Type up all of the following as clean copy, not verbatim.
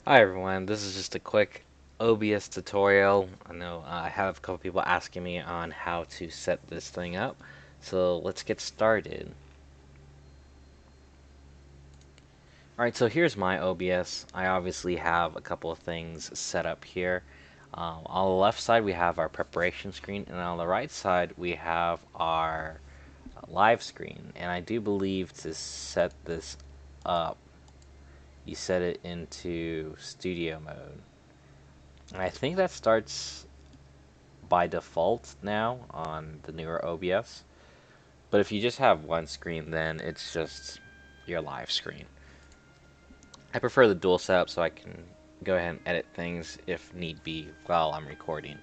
Hi everyone, this is just a quick OBS tutorial. I know I have a couple people asking me on how to set this thing up, so let's get started. Alright, so here's my OBS. I obviously have a couple of things set up here. On the left side we have our preparation screen, and on the right side we have our live screen. And I do believe to set this up, you set it into studio mode. And I think that starts by default now on the newer OBS. But if you just have one screen, then it's just your live screen. I prefer the dual setup so I can go ahead and edit things if need be while I'm recording.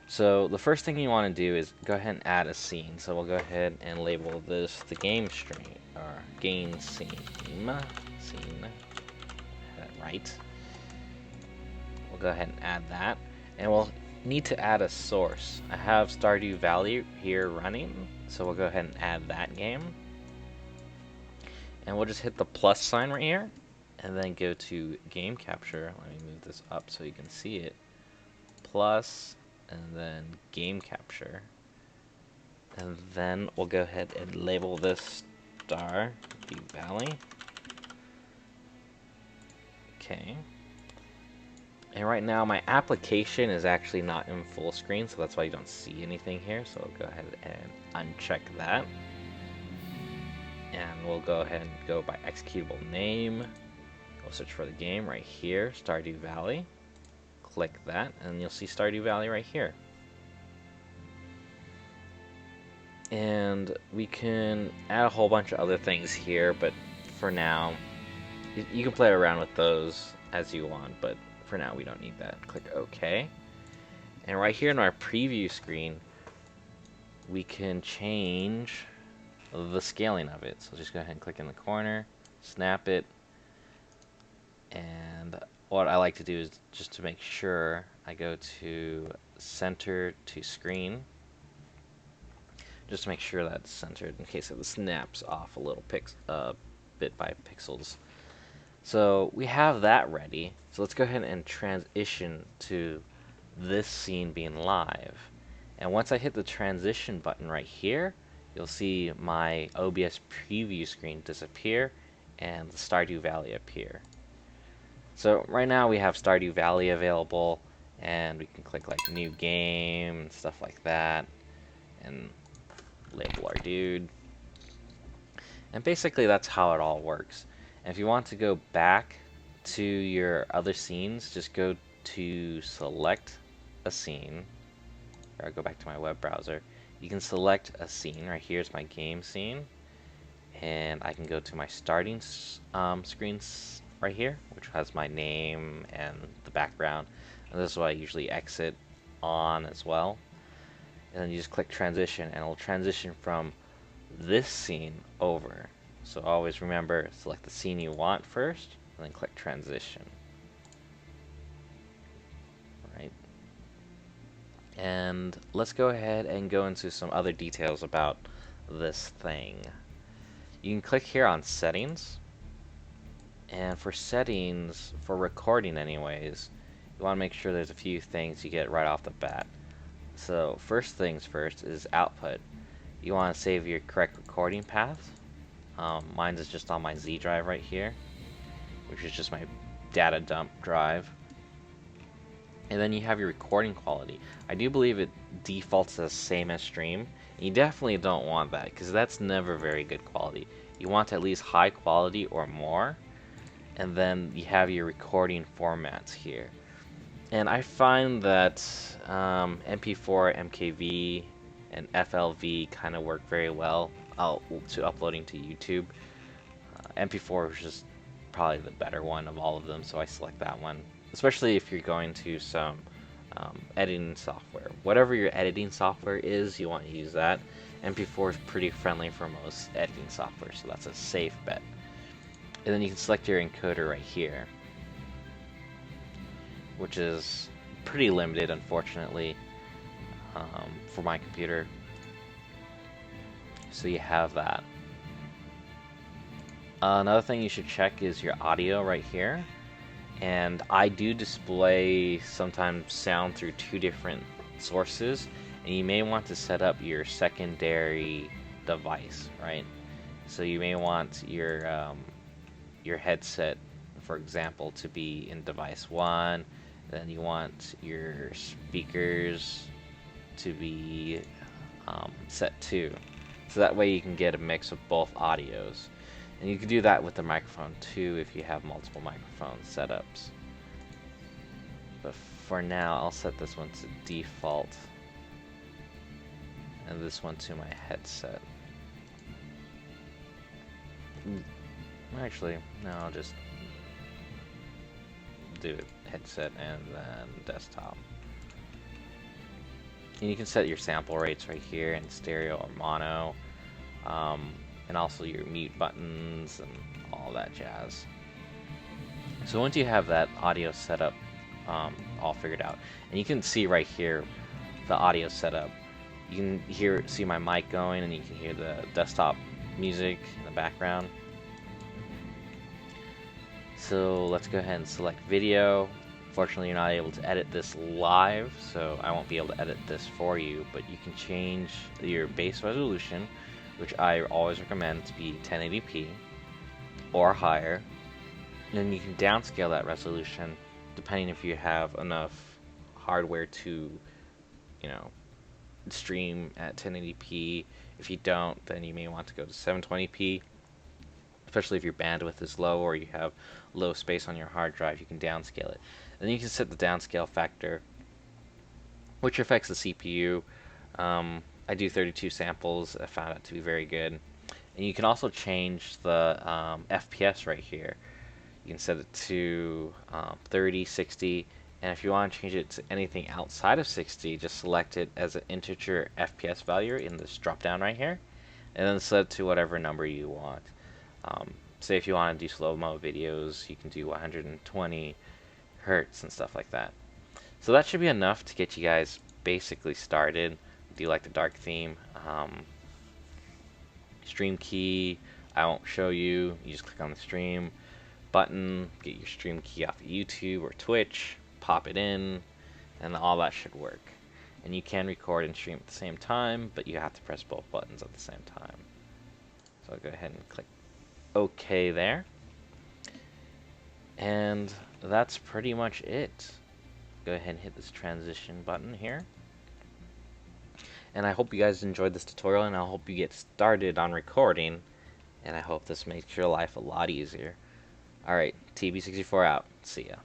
So the first thing you want to do is go ahead and add a scene. So we'll go ahead and label this the game stream or game scene. Right. We'll go ahead and add that, and we'll need to add a source. I have Stardew Valley here running, so we'll go ahead and add that game. And we'll just hit the plus sign right here, and then go to game capture. Let me move this up so you can see it. Plus, and then game capture. And then we'll go ahead and label this Stardew Valley. Okay. And right now my application is actually not in full screen, so that's why you don't see anything here. So I'll go ahead and uncheck that. And we'll go ahead and go by executable name. We'll search for the game right here, Stardew Valley. Click that, and you'll see Stardew Valley right here. And we can add a whole bunch of other things here, but for now, you can play around with those as you want, but for now we don't need that. Click OK. And right here in our preview screen, we can change the scaling of it. So just go ahead and click in the corner, snap it, and what I like to do is just to make sure I go to center to screen, just to make sure that's centered in case it snaps off a little bit by pixels. So we have that ready. So let's go ahead and transition to this scene being live. And once I hit the transition button right here, you'll see my OBS preview screen disappear and the Stardew Valley appear. So right now we have Stardew Valley available, and we can click like new game and stuff like that, and label our dude. And basically that's how it all works. And if you want to go back to your other scenes, just go to select a scene. Or I'll go back to my web browser. You can select a scene. Right here's my game scene. And I can go to my starting screens right here, which has my name and the background. And this is what I usually exit on as well. And then you just click transition, and it'll transition from this scene over. So always remember, select the scene you want first, and then click transition. Right. And let's go ahead and go into some other details about this thing. You can click here on settings. And for settings, for recording anyways, you want to make sure there's a few things you get right off the bat. So first things first is output. You want to save your correct recording path. Mine is just on my Z drive right here, which is just my data dump drive. And then you have your recording quality. I do believe it defaults the same as stream. And you definitely don't want that, because that's never very good quality. You want at least high quality or more. And then you have your recording formats here. And I find that MP4, MKV, and FLV kind of work very well to uploading to YouTube. MP4 is just probably the better one of all of them, so I select that one. Especially if you're going to some editing software. Whatever your editing software is, you want to use that. MP4 is pretty friendly for most editing software, so that's a safe bet. And then you can select your encoder right here, which is pretty limited, unfortunately, for my computer. So you have that. Another thing you should check is your audio right here. And I do display sometimes sound through two different sources, and you may want to set up your secondary device, right? So you may want your headset, for example, to be in device 1, then you want your speakers to be set 2. So that way you can get a mix of both audios. And you can do that with the microphone too if you have multiple microphone setups. But for now, I'll set this one to default and this one to my headset. Actually, no, I'll just do it headset and then desktop. And you can set your sample rates right here in stereo or mono, and also your mute buttons and all that jazz. So once you have that audio setup all figured out, and you can see right here the audio setup, you can see my mic going, and you can hear the desktop music in the background. So let's go ahead and select video. Fortunately, you're not able to edit this live, so I won't be able to edit this for you, but you can change your base resolution, which I always recommend to be 1080p or higher. And you can downscale that resolution depending if you have enough hardware to, stream at 1080p. If you don't, then you may want to go to 720p. Especially if your bandwidth is low or you have low space on your hard drive, you can downscale it. Then you can set the downscale factor, which affects the CPU. I do 32 samples. I found it to be very good. And you can also change the FPS right here. You can set it to 30, 60, and if you want to change it to anything outside of 60, just select it as an integer FPS value in this drop down right here, and then set it to whatever number you want. Say if you want to do slow-mo videos, you can do 120 hertz and stuff like that. So that should be enough to get you guys basically started. Do you like the dark theme? Stream key, I won't show you. You just click on the stream button, get your stream key off of YouTube or Twitch, pop it in, and all that should work. And you can record and stream at the same time, but you have to press both buttons at the same time. So I'll go ahead and click OK there. And that's pretty much it. Go ahead and hit this transition button here. And I hope you guys enjoyed this tutorial, and I hope you get started on recording, and I hope this makes your life a lot easier. Alright, TB64 out. See ya.